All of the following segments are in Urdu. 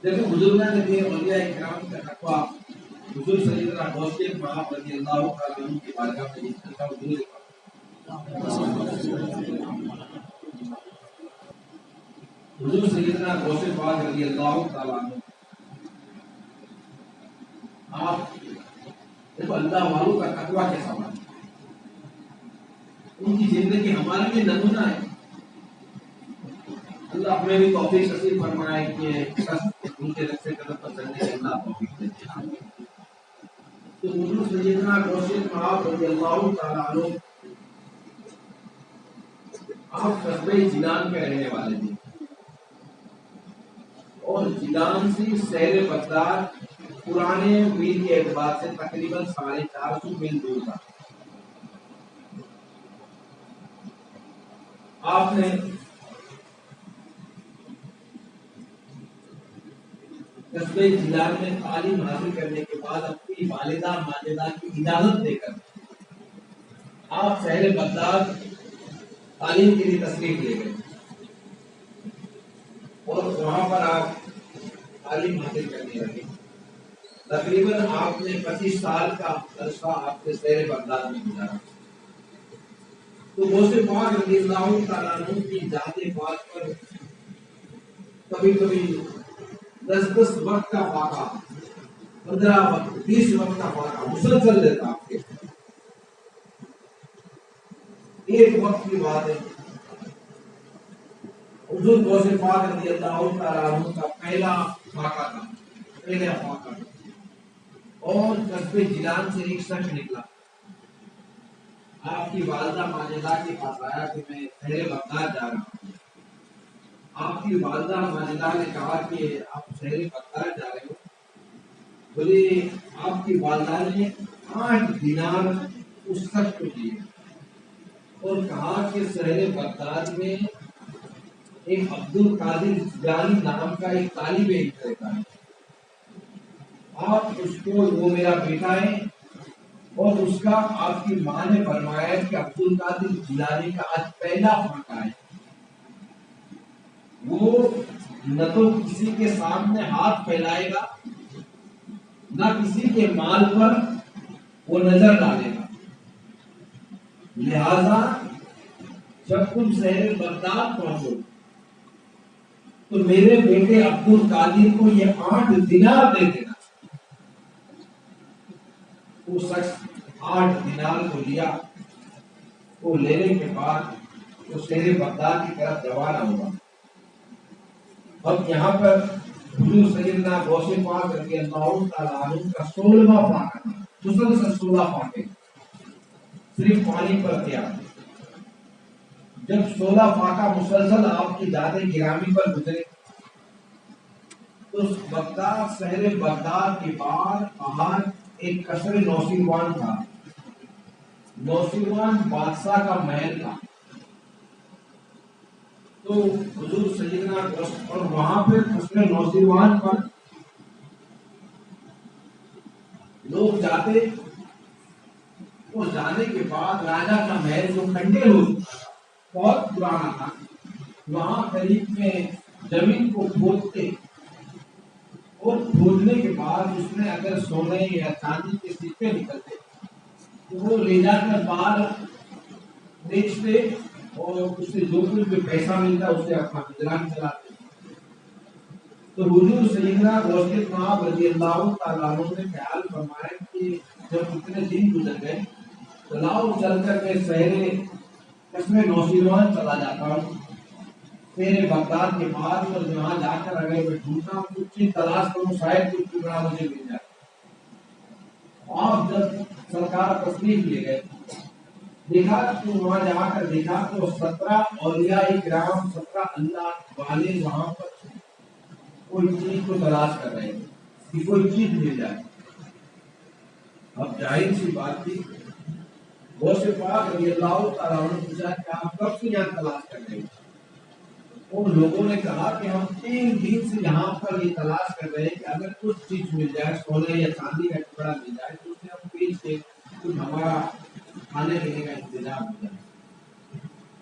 دیکھو بزرگان نے اولیاء کرام کا تقویٰ حضور سیدنا غوث پاک رضی اللہ تعالیٰ عنہ کی بارگاہ میں ذکر کا حضور سیدنا غوث پاک رضی اللہ تعالیٰ عنہ آپ دیکھو اللہ والوں کا تقویٰ کیسا بنا، ان کی زندگی ہمارے لیے نمونہ ہے۔ اللہ اپنے بھی توفیق نصیب فرمائے کہ ان کے رقص قدم پر چلنے کے اللہ توفیق دیتے۔ تو حضور سیدنا غوث پاک رضی اللہ تعالیٰ عنہ آپ قصبہ جیلان کے رہنے والے تھے، اور جیلان سے شہر بغداد پرانے میل کے اعتبار سے تقریباً 450 میل دور تھا۔ آپ نے قصبہ جیلان میں تعلیم حاصل کرنے کے بعد اپنی والدہ ماجدہ کی اجازت دے کر آپ شہر بغداد تعلیم کے لیے تشریف لے گئے، اور وہاں پر آپ تعلیم حاصل کرنے لگے۔ تقریباً آپ نے 25 سال کا عرصہ آپ نے شہر بغداد میں گزارا۔ تو غوث پاک رضی اللہ تعالیٰ عنہ کی ذات پاک پر کبھی کبھی 10 وقت کا فاقہ، 15 وقت، 20 وقت کا فاقہ مسلسل لیتا آپ کے۔ ایک وقت کی بات ہے، حضور غوث پاک رضی اللہ تعالیٰ عنہ کا پہلا فاقہ تھا، اور قصبہ جیلان سے ایک شخص نکلا، آپ کی والدہ ماجدہ کے پاس آیا کہ میں شہر بغداد جا رہا ہوں۔ آپ کی والدہ ماجدہ نے کہا کہ آپ شہر بغداد جا رہے ہو؟ بولے آپ کی والدہ نے 8 دینار اس شخص کو دیے اور کہا کہ شہر بغداد میں ایک عبد القادر جیلانی نام کا ایک طالب علم رہتا ہے، آپ اس کو، وہ میرا بیٹا ہے، اور اس کا آپ کی ماں نے فرمایا کہ عبد القادر جیلانی کا آج پہلا فاقہ ہے، وہ نہ تو کسی کے سامنے ہاتھ پھیلائے گا، نہ کسی کے مال پر وہ نظر ڈالے گا، لہذا جب تم شہر بغداد پہنچو تو میرے بیٹے عبد القادر کو یہ 8 دینار دے دینا۔ وہ شخص 8 دینار کو لیا، وہ لینے کے بعد وہ شہر بغداد کی طرف روانہ ہوا۔ اب یہاں پر حضور سیدنا غوث پاک رضی اللہ تعالیٰ عنہ کا 16واں فاقہ تھا، مسلسل 16 فاقے صرف پانی پر کیا۔ جب 16 فاقہ مسلسل آپ کی ذات گرامی پر گزرے تو بغداد، شہر بغداد کے باہر ایک قصر نوشیروان تھا، نوشیروان بادشاہ کا محل تھا۔ تو حضور سیدنا اور وہاں پہ قصر نوشیروان پر لوگ جاتے، اور جانے کے بعد راجا کا محل جو کھنڈے ہو چکا تھا، بہت پرانا تھا، وہاں قریب میں زمین کو کھودتے، اور کھودنے کے بعد اس میں اگر سونے یا چاندی کے سکے نکلتے تو وہ لے جا کر باہر بیچتے، اور اس سے جو کچھ بھی پیسہ ملتا اس سے اپنا گزران چلاتے۔ تو حضور سیدنا غوث پاک رضی اللہ تعالیٰ عنہ نے خیال فرمایا کہ جب اتنے دن گزر گئے تو لاؤ چل کر میں شہر قصر نوشیروان چلا جاتا ہوں، شہر بغداد کے بعد، اور وہاں جا کر اگر میں ڈھونڈتا ہوں کچھ چیز تلاش کروں، شاید کچھ ٹکڑا مجھے مل جائے۔ آپ جب سرکار تشریف لے گئے، دیکھا تو وہاں جا کر دیکھا تو 17 اولیاء کرام، 17 اللہ والے وہاں پر کوئی چیز کو تلاش کر رہے ہیں کہ کوئی چیز مل جائے۔ اب ظاہر سی بات تھی، غوث پاک رضی اللہ تعالیٰ عنہ نے پوچھا کہ آپ کب سے یہاں تلاش کر رہے ہیں؟ اور لوگوں نے کہا کہ ہم 3 دن سے یہاں پر یہ تلاش کر رہے ہیں کہ اگر کچھ چیز مل جائے، سونے یا چاندی کا ٹکڑا مل جائے تو اسے ہم بیچ کے کچھ ہمارا کھانے پینے کا انتظام ہو جائے۔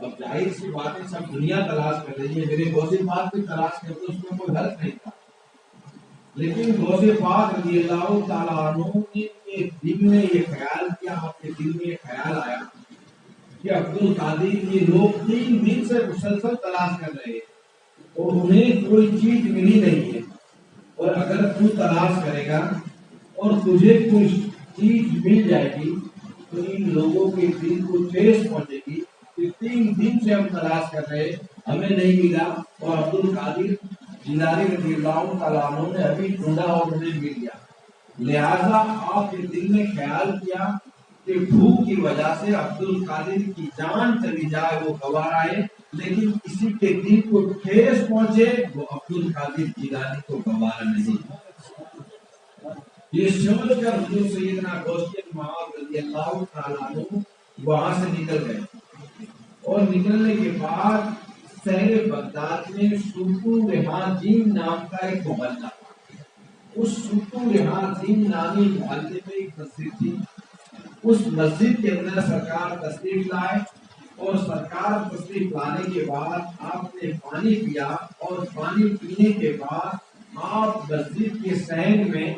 اب ظاہر سی بات ہے، سب دنیا تلاش کر رہی ہے، میرے غوث پاک بھی تلاش کرتے، اس میں کوئی حرف نہیں تھا۔ لیکن غوث پاک رضی اللہ تعالیٰ عنہ نے دل میں یہ خیال کیا، آپ کے دل میں یہ خیال آیا کہ عبد القادر یہ لوگ 3 دن سے مسلسل تلاش کر رہے ہیں اور انہیں کوئی چیز ملی نہیں ہے، اور اگر تو تلاش کرے گا اور تجھے کوئی چیز مل جائے گی تو ان لوگوں کے دل کو ٹھیس پہنچے گی کہ 3 دن سے ہم تلاش کر رہے ہمیں نہیں ملا، اور عبد القادر جیلانی رضی اللہ تعالیٰ عنہ نے ابھی ڈھونڈا اور انہیں مل گیا۔ لہذا آپ کے دل میں خیال کیا کہ بھوک کی وجہ سے عبد القادر کی جان چلی جائے وہ گوارا ہے، لیکن کسی کے دل کو ٹھیس پہنچے وہ عبد القادر جیلانی کو گوارا نہیں۔ یہ سمجھ کر حضور سیدنا غوث پاک رضی اللہ تعالیٰ عنہ وہاں سے نکل گئے، اور نکلنے کے بعد شہر بغداد میں سلطو رحاجین نام کا ایک محلہ تھا۔ اس سلطو رحاجین نامی محلے میں ایک مسجد تھی۔ اس مسجد کے اندر سرکار تشریف لائے، اور سرکار تشریف لانے کے بعد آپ نے پانی پیا، اور پانی پینے کے بعد آپ مسجد کے صحن میں،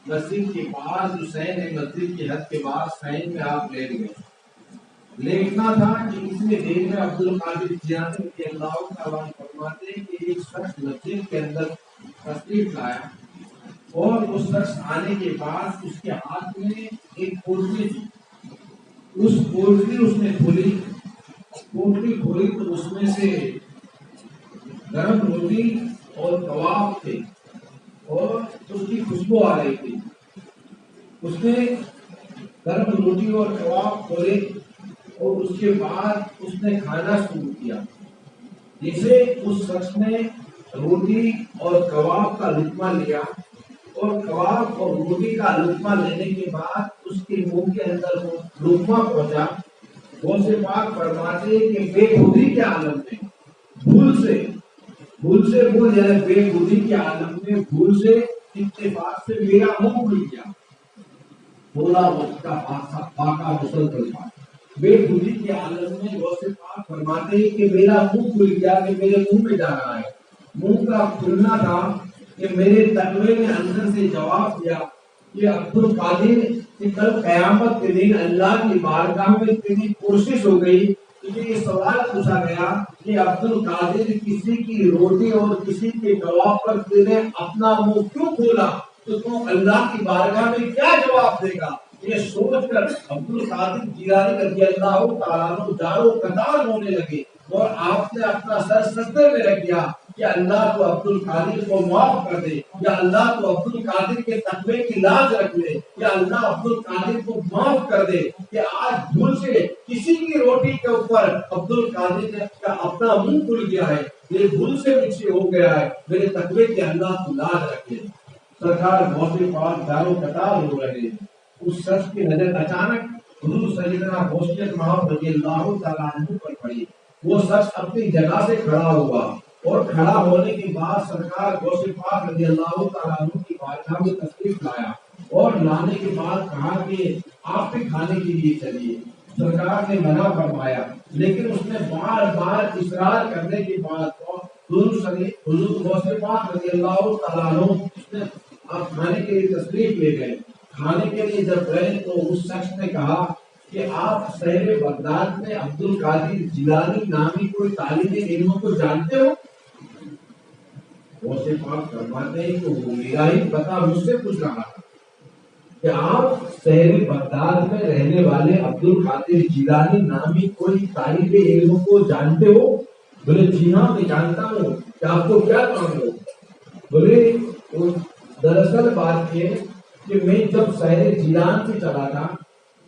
مسجد کے باہر جو صحن ہے مسجد کی حد کے باہر صحن میں آپ لیٹ گئے۔ لیٹنا تھا کہ اس میں دیر میں عبد القادر جیلانی رضی اللہ تعالیٰ عنہ فرماتے ہیں کہ ایک شخص مسجد کے اندر تشریف لایا، اور اس شخص آنے کے بعد اس کے ہاتھ میں ایک پوٹلی تھی۔ اس پوٹلی اس نے کھولی، پوٹلی کھولی تو اس میں سے گرم روٹی اور کباب تھے، اور اس کی خوشبو آ رہی تھی۔ اس نے گرم روٹی اور کباب کھولے، اور اس کے بعد اس نے کھانا شروع کیا۔ جسے اس شخص نے روٹی اور کباب کا لقمہ لیا، اور کباب اور روٹی کا لقمہ لینے کے بعد اس کے منہ کے اندر وہ لقمہ پہنچا، غوث پاک فرماتے کہ بے خودی کے عالم میں بھول سے یعنی بے خودی کے عالم میں بھول سے اتفاق سے میرا منہ کھل گیا، بولا وقت کا پاکا مسلسل پاک۔ بے خودی کے عالم میں غوث پاک فرماتے ہیں کہ میرا منہ کھل گیا کہ میرے منہ میں جا رہا ہے۔ منہ کا کھلنا تھا کہ میرے تقوی نے اندر سے جواب دیا کہ عبد القادر کہ کل قیامت کے دن اللہ کی بارگاہ میں تیری کوشش ہو گئی، تجھے یہ سوال پوچھا گیا کہ عبد القادر کسی کی روٹی اور کسی کے جواب پر تیرے اپنا منہ کیوں کھولا، تو تم اللہ کی بارگاہ میں کیا جواب دے گا؟ یہ سوچ کر عبد القادر جیلانی رضی اللہ تعالیٰ عنہ جارو قطار ہونے لگے، اور آپ نے اپنا سر سجدے میں رکھ دیا کہ اللہ تو عبد القادر کو معاف کر دے، یا اللہ تو عبد القادر کے تقوی کی لاج رکھ لے، یا اللہ عبد القادر کو معاف کر دے کہ آج بھول سے کسی کی روٹی کے اوپر عبد القادر نے اپنا منہ کھل گیا ہے، یہ بھول سے مجھ سے ہو گیا ہے، میرے تقوی کی اللہ تو لاج رکھے۔ سرکار غوث پاک دارو قطار ہو رہے ہیں۔ اس شخص کی نظر اچانک حضور سیدنا غوث پاک رضی اللہ تعالیٰ عنہ پر پڑی۔ وہ شخص اپنی جگہ سے کھڑا ہوا، اور کھڑا ہونے کے بعد سرکار غوث پاک رضی اللہ تعالیٰ عنہ کی بارگاہ میں تشریف لایا، اور لانے کے بعد کہا کہ آپ بھی کھانے کے لیے چلیے۔ سرکار نے منع فرمایا، لیکن اس نے بار بار اصرار کرنے کے بعد حضور غوث پاک رضی اللہ تعالیٰ عنہ آپ کھانے کے لیے تشریف لے گئے۔ کھانے کے لیے جب گئے تو اس شخص نے کہا کہ آپ شہر بغداد میں عبد القادر جیلانی نامی کوئی طالب علم کو جانتے ہو؟ غوث پاک فرماتے ہیں کہ وہ میرا ہی پتہ مجھ سے پوچھ رہا تھا کہ آپ شہر بغداد میں رہنے والے عبد القادر جیلانی نامی کوئی طالب علم کو جانتے ہو؟ بولے جی ہاں میں جانتا ہوں، کہ آپ کو کیا کام ہو؟ بولے دراصل بات یہ کہ میں جب شہر جیلان سے چلا تھا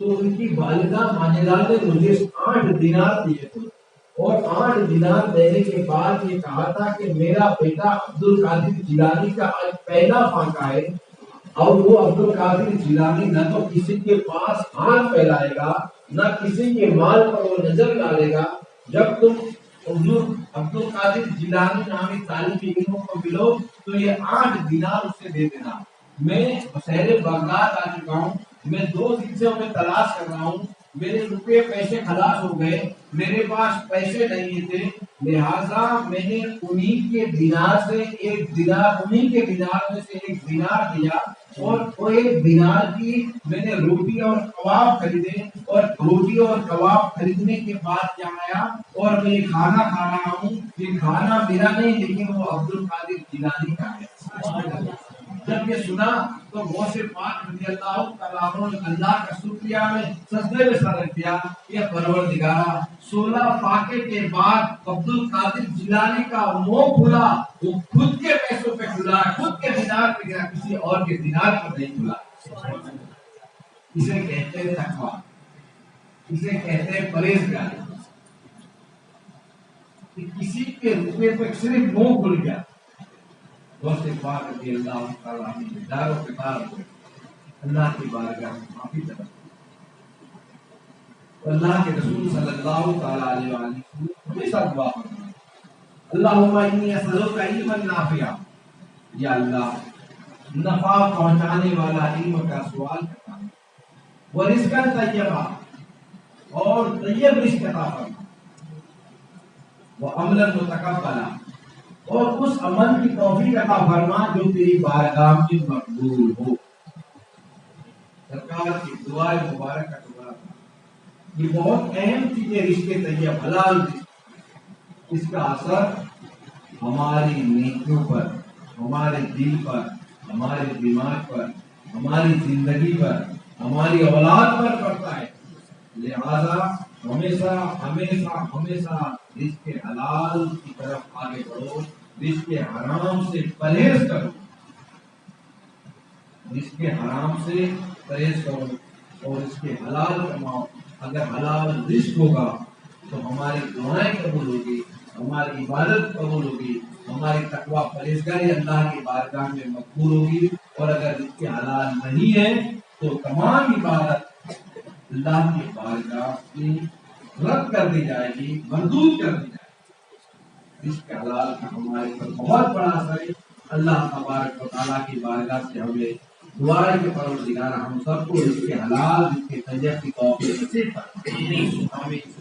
تو ان کی والدہ ماجدہ نے مجھے 8 دینار دیے تھے، اور 8 دینار دینے کے بعد یہ کہا تھا کہ میرا بیٹا عبد القادر جیلانی کا آج پہلا فاقہ ہے، اور وہ عبد القادر جیلانی نہ تو کسی کے پاس ہاتھ پھیلائے گا، نہ کسی کے مال پر وہ نظر ڈالے گا۔ جب تم حضور عبد القادر جیلانی نامی طالب علموں کو ملو تو یہ 8 دینار اسے دے دینا۔ میں شہر بغداد آ چکا ہوں، میں 2 دن سے انہیں تلاش کر رہا ہوں، میرے روپے پیسے خلاص ہو گئے، میرے پاس پیسے نہیں تھے، لہذا میں نے انہیں کے دینار سے ایک دینار، انہیں کے دینار میں سے ایک دینار دیا، اور وہ ایک دینار کی میں نے روٹی اور کباب خریدے، اور روٹی اور کباب خریدنے کے بعد کیا آیا اور میں کھانا کھا رہا ہوں، یہ کھانا میرا نہیں لیکن وہ عبد القادر جیلانی کا ہے۔ جب یہ سنا تو غوث پاک رضی اللہ تعالیٰ عنہ نے اللہ کا شکریہ میں سجدے میں سر رکھ دیا، یہ پروردگارا 16 فاقے کے بعد عبد القادر جیلانی کا منہ کھلا، وہ خود کے پیسوں پہ کھلا، خود کے دینار پہ گیا، کسی اور کے دینار پر نہیں کھلا۔ اسے کہتے ہیں تقویٰ، اسے کہتے ہیں پرہیزگاری، کہ کسی کے روپے پہ صرف منہ کھل گیا۔ غوث پاک رضی اللہ تعالیٰ عنہ دار و قطار ہوئے، اللہ کی بارگاہ میں معافی طلب کی۔ اللہ کے رسول صلی اللہ تعالیٰ علیہ وآلہ وسلم ہمیشہ دعا کرنا، اللہم انی اسألک علما نافعا، یا اللہ نفع پہنچانے والا علم کا سوال کرتا ہوں، ورزقا طیبا، اور طیب رزق عطا فرما، وعملا متقبلا، اور اس عمل کی توفیق عطا فرما جو تیری بارگاہ میں مقبول ہو۔ سرکار کی دعا مبارک کا ٹکڑا تھا۔ یہ بہت اہم چیز ہے، رشتے طیب، حلال رزق، اس کا اثر ہماری نیکیوں پر، ہمارے دل پر، ہمارے دماغ پر، ہماری زندگی پر، ہماری اولاد پر پڑتا ہے۔ لہذا ہمیشہ ہمیشہ ہمیشہ رزق حلال کی طرف آگے بڑھو، رزق حرام سے پرہیز کرو، رزق حرام سے پرہیز کرو اور رزق حلال کماؤ۔ اگر حلال رزق ہوگا تو ہماری دعائیں قبول ہوگی، ہماری عبادت قبول ہوگی، ہماری تقویٰ پرہیزگاری اللہ کی بارگاہ میں مقبول ہوگی، اور اگر رزق حلال نہیں ہے تو تمام عبادت اللہ کی بارگاہ میں رد کر دی جائے گی، مردود کر دی جائے گی۔ رزق حلال کا ہمارے پر بہت بڑا اثر ہے۔ اللہ تبارک و تعالیٰ کی بارگاہ سے ہمیں دعا ہے کہ پروردگار ہم سب کو رزق حلال، رزق طیب کی توفیق نصیب فرمائے۔ آمین۔